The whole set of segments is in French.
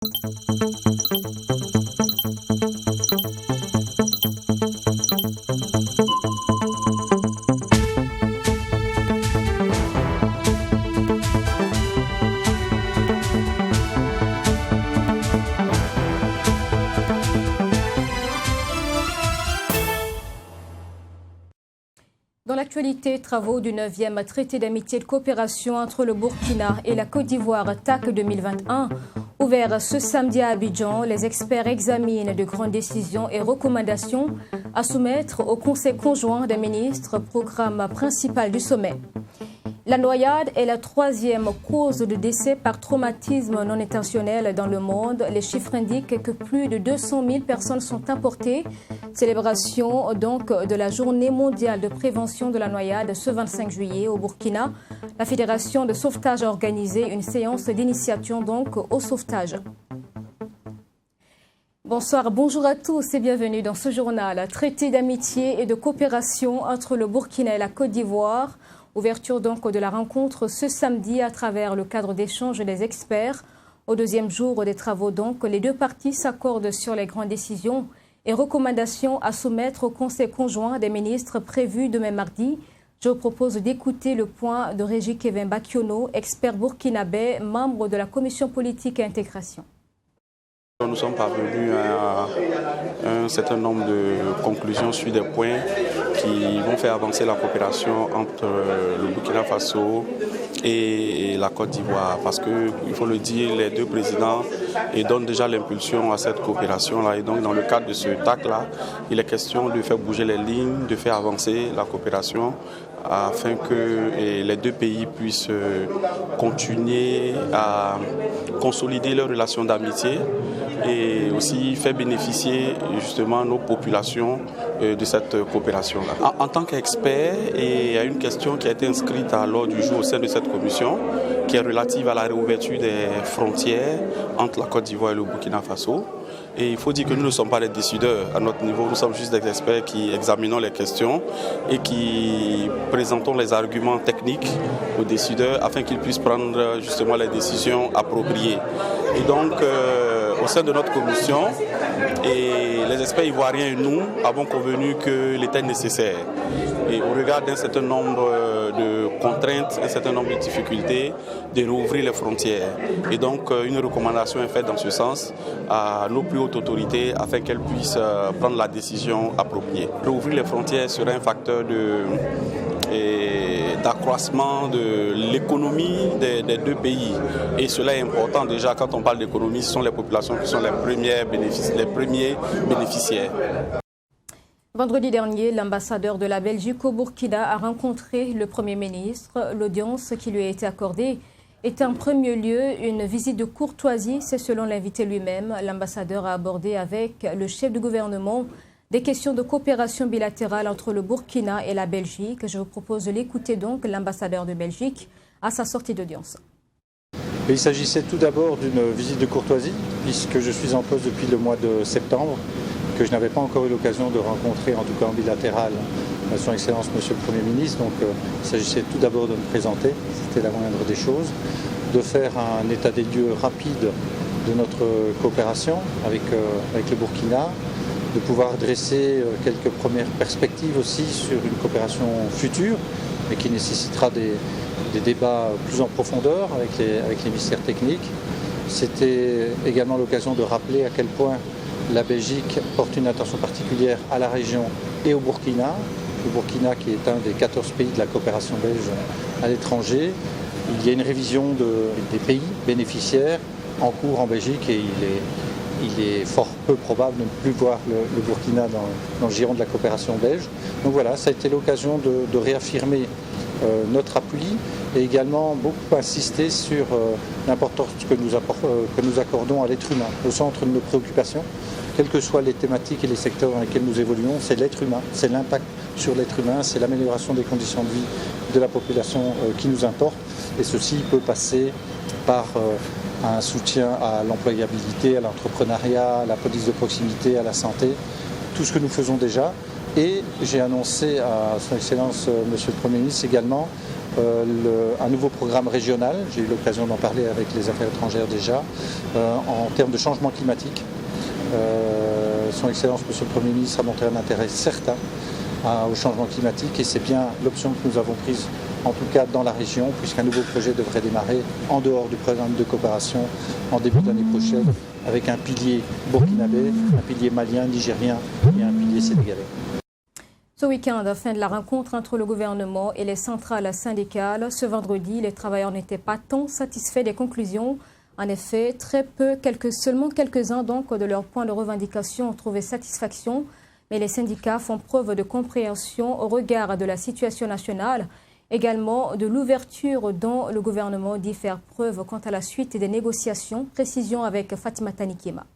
Dans l'actualité, travaux du 9e traité d'amitié et de coopération entre le Burkina et la Côte d'Ivoire TAC 2021. Ouvert ce samedi à Abidjan, les experts examinent de grandes décisions et recommandations à soumettre au Conseil conjoint des ministres, programme principal du sommet. La noyade est la 3e cause de décès par traumatisme non intentionnel dans le monde. Les chiffres indiquent que plus de 200 000 personnes sont importées. Célébration donc de la journée mondiale de prévention de la noyade ce 25 juillet au Burkina. La Fédération de sauvetage a organisé une séance d'initiation donc au sauvetage. Bonsoir, bonjour à tous et bienvenue dans ce journal. Traité d'amitié et de coopération entre le Burkina et la Côte d'Ivoire. Ouverture donc de la rencontre ce samedi à travers le cadre d'échange des experts. Au deuxième jour des travaux donc, les deux parties s'accordent sur les grandes décisions et recommandations à soumettre au Conseil conjoint des ministres prévu demain mardi. Je vous propose d'écouter le point de Régis Kevin Bakiono, expert burkinabé, membre de la Commission politique et intégration. Nous sommes parvenus à un certain nombre de conclusions sur des points qui vont faire avancer la coopération entre le Burkina Faso et la Côte d'Ivoire. Parce qu'il faut le dire, les deux présidents donnent déjà l'impulsion à cette coopération-là. Et donc dans le cadre de ce TAC-là, il est question de faire bouger les lignes, de faire avancer la coopération afin que les deux pays puissent continuer à consolider leurs relations d'amitié et aussi faire bénéficier justement nos populations de cette coopération-là. En tant qu'expert, il y a une question qui a été inscrite à l'ordre du jour au sein de cette commission qui est relative à la réouverture des frontières entre la Côte d'Ivoire et le Burkina Faso. Et il faut dire que nous ne sommes pas les décideurs à notre niveau, nous sommes juste des experts qui examinons les questions et qui présentons les arguments techniques aux décideurs afin qu'ils puissent prendre justement les décisions appropriées. Et donc, au sein de notre commission, les experts ivoiriens et nous avons convenu que l'était nécessaire. Et au regard d'un certain nombre de contraintes, un certain nombre de difficultés, de rouvrir les frontières. Et donc, une recommandation est faite dans ce sens à nos plus hautes autorités afin qu'elles puissent prendre la décision appropriée. Rouvrir les frontières serait un facteur d'accroissement de l'économie des deux pays. Et cela est important déjà quand on parle d'économie, ce sont les populations qui sont les premiers bénéficiaires. Vendredi dernier, l'ambassadeur de la Belgique au Burkina a rencontré le Premier ministre. L'audience qui lui a été accordée est en premier lieu une visite de courtoisie, c'est selon l'invité lui-même. L'ambassadeur a abordé avec le chef du gouvernement des questions de coopération bilatérale entre le Burkina et la Belgique. Je vous propose de l'écouter donc, l'ambassadeur de Belgique, à sa sortie d'audience. Il s'agissait tout d'abord d'une visite de courtoisie, puisque je suis en poste depuis le mois de septembre, que je n'avais pas encore eu l'occasion de rencontrer, en tout cas en bilatéral, son Excellence Monsieur le Premier ministre. Donc il s'agissait tout d'abord de me présenter, c'était la moindre des choses, de faire un état des lieux rapide de notre coopération avec le Burkina, de pouvoir dresser quelques premières perspectives aussi sur une coopération future, mais qui nécessitera des débats plus en profondeur avec les ministères techniques. C'était également l'occasion de rappeler à quel point la Belgique porte une attention particulière à la région et au Burkina. Le Burkina qui est un des 14 pays de la coopération belge à l'étranger. Il y a une révision des pays bénéficiaires en cours en Belgique et il est fort peu probable de ne plus voir le Burkina dans le giron de la coopération belge. Donc voilà, ça a été l'occasion de réaffirmer notre appui et également beaucoup insister sur l'importance que nous accordons à l'être humain, au centre de nos préoccupations. Quelles que soient les thématiques et les secteurs dans lesquels nous évoluons, c'est l'être humain, c'est l'impact sur l'être humain, c'est l'amélioration des conditions de vie de la population qui nous importe. Et ceci peut passer par un soutien à l'employabilité, à l'entrepreneuriat, à la police de proximité, à la santé, tout ce que nous faisons déjà. Et j'ai annoncé à Son Excellence Monsieur le Premier ministre également un nouveau programme régional, j'ai eu l'occasion d'en parler avec les affaires étrangères déjà, en termes de changement climatique. Son Excellence, Monsieur le Premier ministre, a montré un intérêt certain au changement climatique et c'est bien l'option que nous avons prise, en tout cas dans la région, puisqu'un nouveau projet devrait démarrer en dehors du programme de coopération en début d'année prochaine, avec un pilier burkinabé, un pilier malien, nigérien et un pilier sénégalais. Ce week-end, fin de la rencontre entre le gouvernement et les centrales syndicales. Ce vendredi, les travailleurs n'étaient pas tant satisfaits des conclusions. En effet, seulement quelques-uns donc de leurs points de revendication ont trouvé satisfaction. Mais les syndicats font preuve de compréhension au regard de la situation nationale, également de l'ouverture dont le gouvernement dit faire preuve quant à la suite des négociations. Précision avec Fatima Tanikema.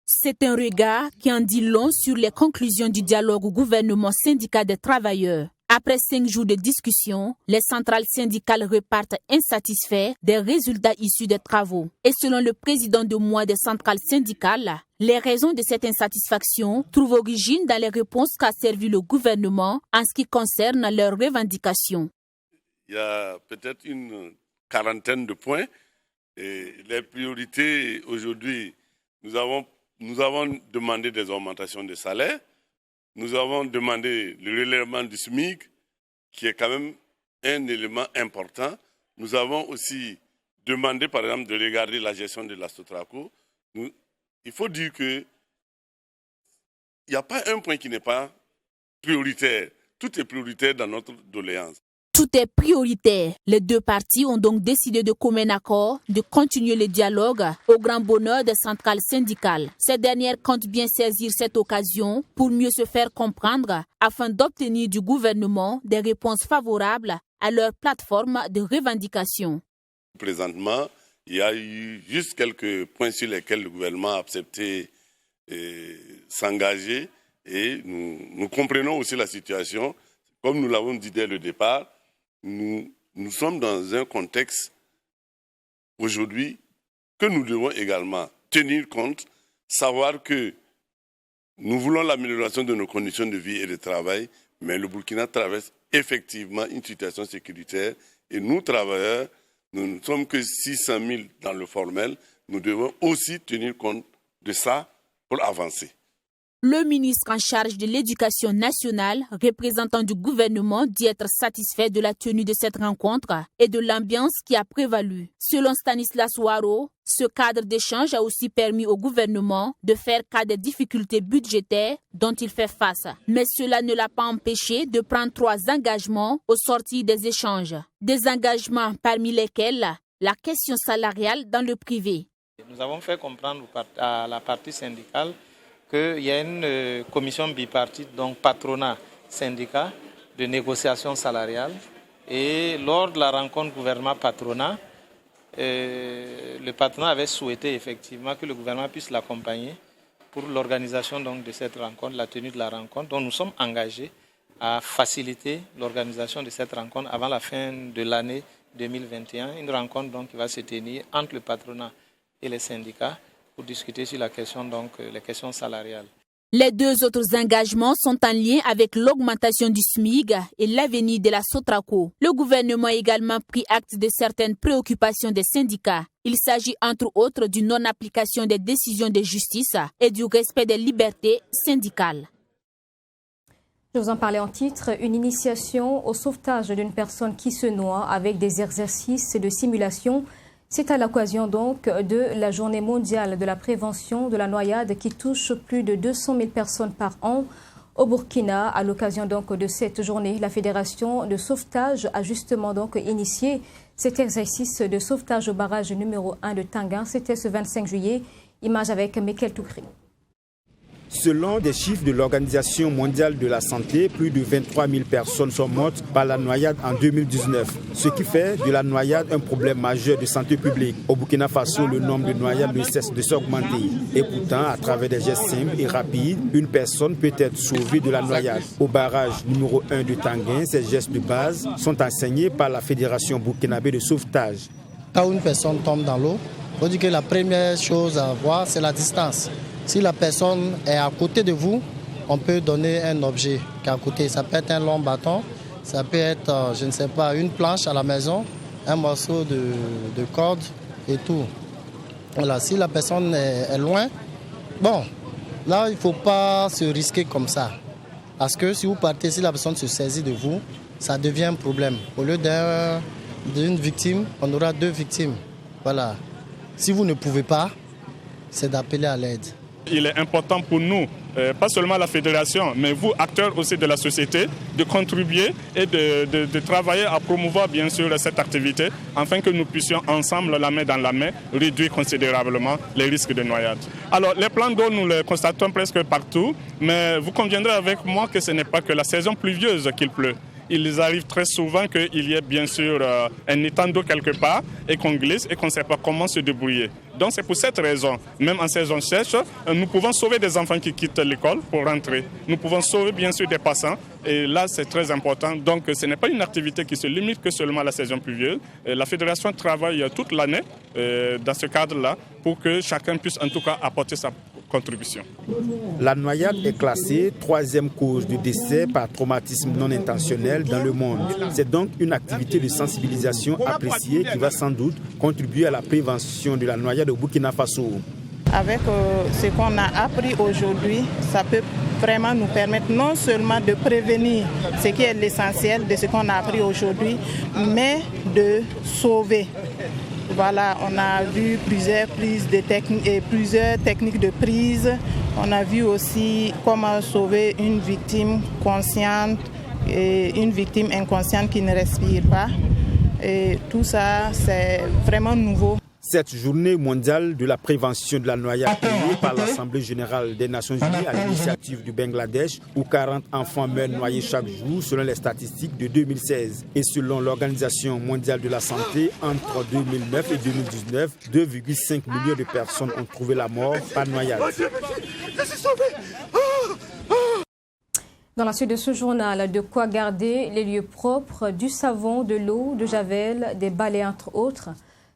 C'est un regard qui en dit long sur les conclusions du dialogue au gouvernement-syndicat des travailleurs. Après 5 jours de discussion, les centrales syndicales repartent insatisfaits des résultats issus des travaux. Et selon le président de moi des centrales syndicales, les raisons de cette insatisfaction trouvent origine dans les réponses qu'a servi le gouvernement en ce qui concerne leurs revendications. Il y a peut-être une quarantaine de points. Et les priorités aujourd'hui, nous avons demandé des augmentations de salaire. Nous avons demandé le relèvement du SMIC, qui est quand même un élément important. Nous avons aussi demandé, par exemple, de regarder la gestion de la Sotraco. Il faut dire qu'il n'y a pas un point qui n'est pas prioritaire. Tout est prioritaire dans notre doléance. Tout est prioritaire. Les deux parties ont donc décidé de commun accord de continuer le dialogue au grand bonheur des centrales syndicales. Ces dernières comptent bien saisir cette occasion pour mieux se faire comprendre afin d'obtenir du gouvernement des réponses favorables à leur plateforme de revendication. Présentement, il y a eu juste quelques points sur lesquels le gouvernement a accepté s'engager et nous comprenons aussi la situation. Comme nous l'avons dit dès le départ, nous sommes dans un contexte aujourd'hui que nous devons également tenir compte, savoir que nous voulons l'amélioration de nos conditions de vie et de travail, mais le Burkina traverse effectivement une situation sécuritaire et nous, travailleurs, nous ne sommes que 600 000 dans le formel, nous devons aussi tenir compte de ça pour avancer. Le ministre en charge de l'éducation nationale, représentant du gouvernement, dit être satisfait de la tenue de cette rencontre et de l'ambiance qui a prévalu. Selon Stanislas Ouaro, ce cadre d'échange a aussi permis au gouvernement de faire cas des difficultés budgétaires dont il fait face. Mais cela ne l'a pas empêché de prendre 3 engagements au sortir des échanges. Des engagements parmi lesquels la question salariale dans le privé. Nous avons fait comprendre à la partie syndicale qu'il y a une commission bipartite, donc patronat syndicat, de négociation salariale. Et lors de la rencontre gouvernement-patronat, le patronat avait souhaité effectivement que le gouvernement puisse l'accompagner pour l'organisation donc, de cette rencontre, la tenue de la rencontre. Donc nous sommes engagés à faciliter l'organisation de cette rencontre avant la fin de l'année 2021. Une rencontre donc, qui va se tenir entre le patronat et les syndicats pour discuter sur la question, donc, les questions salariales. Les 2 autres engagements sont en lien avec l'augmentation du SMIC et l'avenir de la Sotraco. Le gouvernement a également pris acte de certaines préoccupations des syndicats. Il s'agit entre autres d'une non-application des décisions de justice et du respect des libertés syndicales. Je vous en parlais en titre, une initiation au sauvetage d'une personne qui se noie avec des exercices de simulation. C'est à l'occasion donc de la journée mondiale de la prévention de la noyade qui touche plus de 200 000 personnes par an au Burkina. À l'occasion donc de cette journée, la Fédération de sauvetage a justement donc initié cet exercice de sauvetage au barrage numéro 1 de Tanguin. C'était ce 25 juillet. Image avec Michael Toukri. Selon des chiffres de l'Organisation mondiale de la santé, plus de 23 000 personnes sont mortes par la noyade en 2019, ce qui fait de la noyade un problème majeur de santé publique. Au Burkina Faso, le nombre de noyades ne cesse de s'augmenter. Et pourtant, à travers des gestes simples et rapides, une personne peut être sauvée de la noyade. Au barrage numéro 1 de Tanguin, ces gestes de base sont enseignés par la Fédération burkinabé de sauvetage. Quand une personne tombe dans l'eau, il faut dire que la première chose à voir, c'est la distance. Si la personne est à côté de vous, on peut donner un objet qui est à côté. Ça peut être un long bâton, Ça peut être, je ne sais pas, une planche à la maison, un morceau de corde et tout. Voilà, si la personne est loin, bon, là, il ne faut pas se risquer comme ça. Parce que si vous partez, si la personne se saisit de vous, ça devient un problème. Au lieu d'une victime, on aura 2 victimes. Voilà. Si vous ne pouvez pas, c'est d'appeler à l'aide. Il est important pour nous, pas seulement la fédération, mais vous, acteurs aussi de la société, de contribuer et de travailler à promouvoir bien sûr cette activité afin que nous puissions ensemble, la main dans la main, réduire considérablement les risques de noyade. Alors les plans d'eau, nous les constatons presque partout, mais vous conviendrez avec moi que ce n'est pas que la saison pluvieuse qu'il pleut. Il arrive très souvent qu'il y ait bien sûr un étang d'eau quelque part et qu'on glisse et qu'on ne sait pas comment se débrouiller. Donc c'est pour cette raison, même en saison sèche, nous pouvons sauver des enfants qui quittent l'école pour rentrer. Nous pouvons sauver bien sûr des passants et là c'est très important. Donc ce n'est pas une activité qui se limite que seulement à la saison pluvieuse. La fédération travaille toute l'année dans ce cadre-là pour que chacun puisse en tout cas apporter sa contribution. La noyade est classée 3e cause de décès par traumatisme non intentionnel dans le monde. C'est donc une activité de sensibilisation appréciée qui va sans doute contribuer à la prévention de la noyade au Burkina Faso. Avec ce qu'on a appris aujourd'hui, ça peut vraiment nous permettre non seulement de prévenir ce qui est l'essentiel de ce qu'on a appris aujourd'hui, mais de sauver. Voilà, on a vu plusieurs techniques de prise. On a vu aussi comment sauver une victime consciente et une victime inconsciente qui ne respire pas. Et tout ça, c'est vraiment nouveau. Cette journée mondiale de la prévention de la noyade créée par l'Assemblée générale des Nations unies à l'initiative du Bangladesh, où 40 enfants meurent noyés chaque jour selon les statistiques de 2016. Et selon l'Organisation mondiale de la santé, entre 2009 et 2019, 2,5 millions de personnes ont trouvé la mort par noyade. Dans la suite de ce journal, de quoi garder les lieux propres, du savon, de l'eau, de javel, des balais entre autres.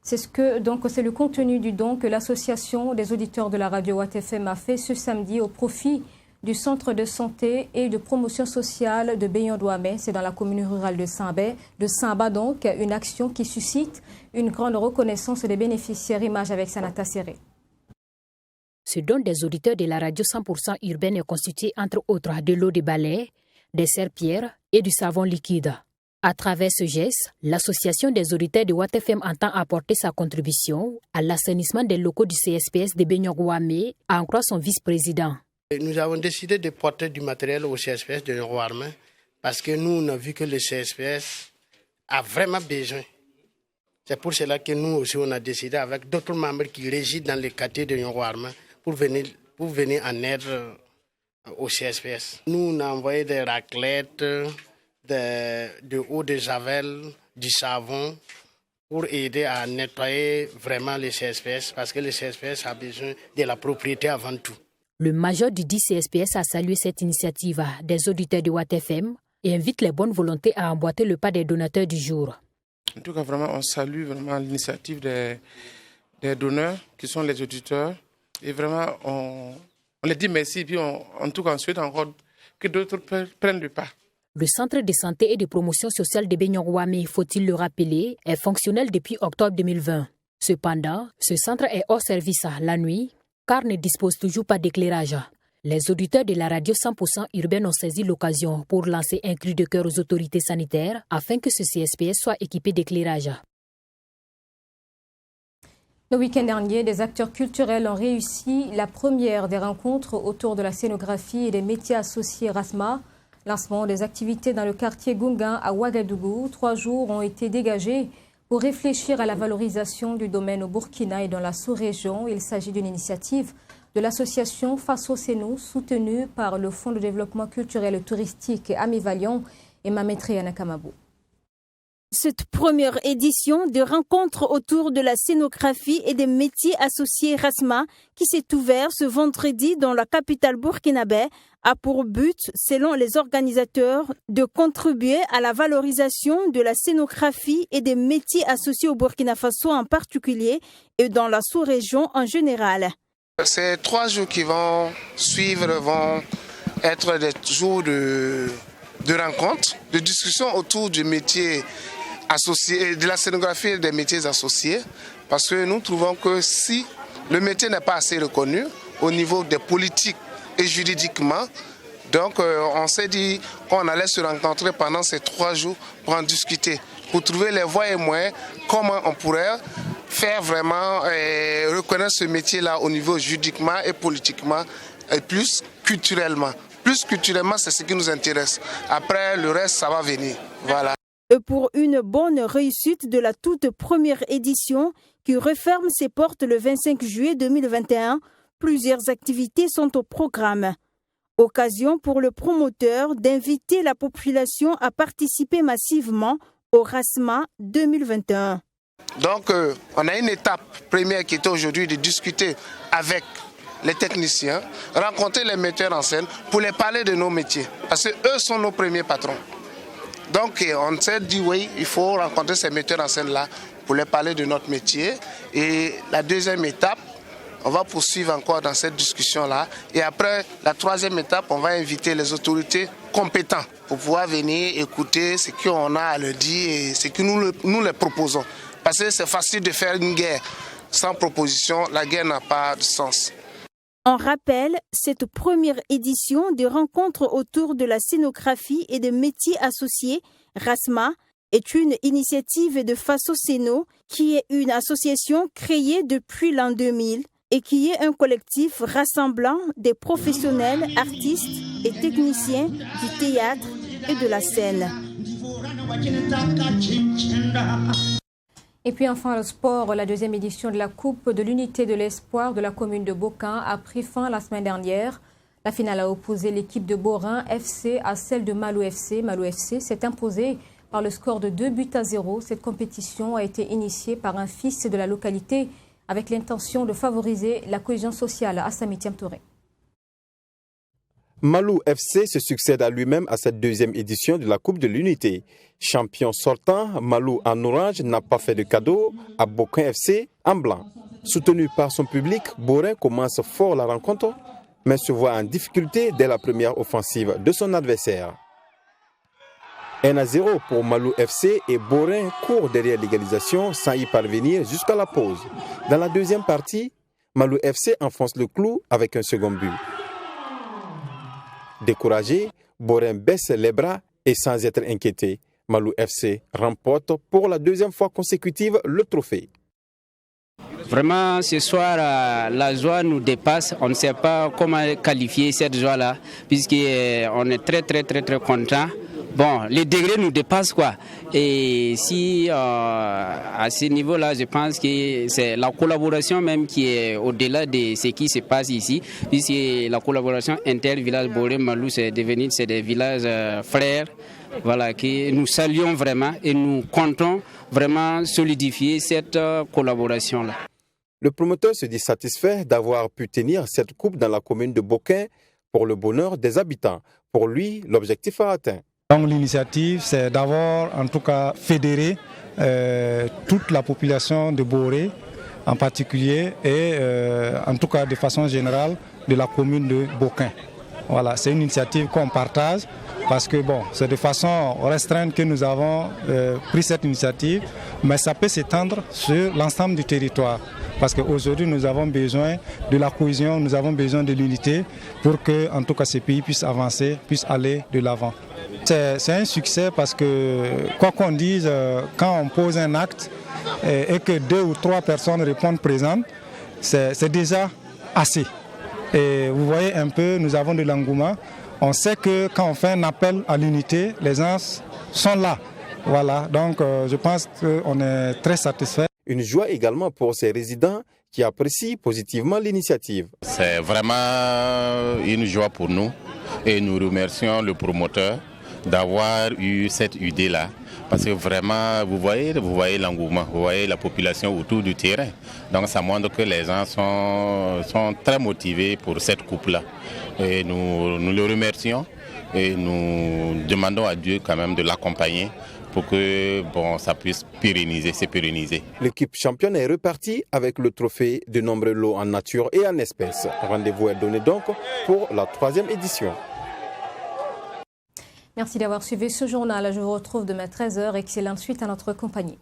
C'est le contenu du don que l'association des auditeurs de la radio Watt FM a fait ce samedi au profit du centre de santé et de promotion sociale de Beyon-Douamé. C'est dans la commune rurale de Samba, donc une action qui suscite une grande reconnaissance des bénéficiaires. Image avec Sanata Serré. Ce don des auditeurs de la radio 100% urbaine est constitué entre autres de l'eau de balai, des serpillères et du savon liquide. À travers ce geste, l'association des auditeurs de Watt FM entend apporter sa contribution à l'assainissement des locaux du CSPS de Beyon-Douamé, en croit son vice-président. Nous avons décidé de porter du matériel au CSPS de Beyon-Douamé parce que nous, on a vu que le CSPS a vraiment besoin. C'est pour cela que nous aussi, on a décidé avec d'autres membres qui résident dans les quartiers de Beyon-Douamé pour venir en aide au CSPS. Nous, on a envoyé des raclettes, de eau de javel, du savon pour aider à nettoyer vraiment les CSPS parce que le CSPS a besoin de la propriété avant tout. Le major du 10 CSPS a salué cette initiative des auditeurs de Watt FM et invite les bonnes volontés à emboîter le pas des donateurs du jour. En tout cas, vraiment, on salue vraiment l'initiative des donneurs qui sont les auditeurs et vraiment, on les dit merci et puis en tout cas, on souhaite encore que d'autres prennent le pas. Le centre de santé et de promotion sociale de Beyon-Douamé, faut-il le rappeler, est fonctionnel depuis octobre 2020. Cependant, ce centre est hors service la nuit car ne dispose toujours pas d'éclairage. Les auditeurs de la radio 100% urbaine ont saisi l'occasion pour lancer un cri de cœur aux autorités sanitaires afin que ce CSPS soit équipé d'éclairage. Le week-end dernier, des acteurs culturels ont réussi la première des rencontres autour de la scénographie et des métiers associés RASMA. Lancement des activités dans le quartier Gungan à Ouagadougou. 3 jours ont été dégagés pour réfléchir à la valorisation du domaine au Burkina et dans la sous-région. Il s'agit d'une initiative de l'association Faso Seno, soutenue par le Fonds de développement culturel et touristique Amivalion et Mamétré Anakamabou. Cette première édition de rencontres autour de la scénographie et des métiers associés RASMA, qui s'est ouverte ce vendredi dans la capitale burkinabé, a pour but, selon les organisateurs, de contribuer à la valorisation de la scénographie et des métiers associés au Burkina Faso en particulier et dans la sous-région en général. Ces 3 jours qui vont suivre vont être des jours de de rencontres, de discussions autour du métier associé, de la scénographie et des métiers associés, parce que nous trouvons que si le métier n'est pas assez reconnu au niveau des politiques et juridiquement, donc on s'est dit qu'on allait se rencontrer pendant ces 3 jours pour en discuter, pour trouver les voies et moyens, comment on pourrait faire vraiment reconnaître ce métier-là au niveau juridiquement et politiquement et plus culturellement. Plus culturellement, c'est ce qui nous intéresse. Après, le reste, ça va venir. Voilà. Pour une bonne réussite de la toute première édition qui referme ses portes le 25 juillet 2021, plusieurs activités sont au programme. Occasion pour le promoteur d'inviter la population à participer massivement au RASMA 2021. Donc, on a une étape première qui était aujourd'hui de discuter avec les techniciens, rencontrer les metteurs en scène pour les parler de nos métiers. Parce qu'eux sont nos premiers patrons. Donc, on s'est dit, oui, il faut rencontrer ces metteurs en scène-là pour les parler de notre métier. Et la deuxième étape, on va poursuivre encore dans cette discussion-là. Et après, la troisième étape, on va inviter les autorités compétentes pour pouvoir venir écouter ce qu'on a à leur dire et ce que nous les proposons. Parce que c'est facile de faire une guerre. Sans proposition, la guerre n'a pas de sens. On rappelle, cette première édition de rencontres autour de la scénographie et des métiers associés, RASMA, est une initiative de Faso Scéno, qui est une association créée depuis l'an 2000 et qui est un collectif rassemblant des professionnels, artistes et techniciens du théâtre et de la scène. Et puis enfin, le sport, la deuxième édition de la Coupe de l'Unité de l'Espoir de la commune de Bokin a pris fin la semaine dernière. La finale a opposé l'équipe de Borin FC à celle de Malou FC. Malou FC s'est imposée par le score de 2-0. Cette compétition a été initiée par un fils de la localité avec l'intention de favoriser la cohésion sociale à Samitiam Touré. Malou FC se succède à lui-même à cette deuxième édition de la Coupe de l'Unité. Champion sortant, Malou en orange n'a pas fait de cadeau à Bokin FC en blanc. Soutenu par son public, Borin commence fort la rencontre, mais se voit en difficulté dès la première offensive de son adversaire. 1-0 pour Malou FC et Borin court derrière l'égalisation sans y parvenir jusqu'à la pause. Dans la deuxième partie, Malou FC enfonce le clou avec un second but. Découragé, Borin baisse les bras et sans être inquiété, Malou FC remporte pour la deuxième fois consécutive le trophée. Vraiment, ce soir, la joie nous dépasse. On ne sait pas comment qualifier cette joie-là, puisqu'on est très content. Bon, les degrés nous dépassent, quoi. Et si, à ce niveau-là, je pense que c'est la collaboration même qui est au-delà de ce qui se passe ici, puisque la collaboration inter-village Borin-Malou, c'est des villages frères, voilà, que nous saluons vraiment et nous comptons vraiment solidifier cette collaboration-là. Le promoteur se dit satisfait d'avoir pu tenir cette coupe dans la commune de Bokin pour le bonheur des habitants. Pour lui, l'objectif a atteint. Donc l'initiative, c'est d'avoir en tout cas fédéré toute la population de Boré en particulier et en tout cas de façon générale de la commune de Bokin. Voilà, c'est une initiative qu'on partage parce que bon, c'est de façon restreinte que nous avons pris cette initiative, mais ça peut s'étendre sur l'ensemble du territoire. Parce qu'aujourd'hui, nous avons besoin de la cohésion, nous avons besoin de l'unité pour que, en tout cas, ces pays puissent avancer, puissent aller de l'avant. C'est un succès parce que, quoi qu'on dise, quand on pose un acte et que 2 ou 3 personnes répondent présentes, c'est déjà assez. Et vous voyez un peu, nous avons de l'engouement. On sait que quand on fait un appel à l'unité, les gens sont là. Voilà, donc je pense qu'on est très satisfait. Une joie également pour ces résidents qui apprécient positivement l'initiative. C'est vraiment une joie pour nous et nous remercions le promoteur d'avoir eu cette idée-là. Parce que vraiment, vous voyez l'engouement, vous voyez la population autour du terrain. Donc ça montre que les gens sont très motivés pour cette coupe-là. Et nous le remercions et nous demandons à Dieu quand même de l'accompagner pour que ça puisse se pérenniser. L'équipe championne est repartie avec le trophée de nombreux lots en nature et en espèces. Rendez-vous est donné donc pour la 3e édition. Merci d'avoir suivi ce journal. Je vous retrouve demain 13h. Excellente suite à notre compagnie.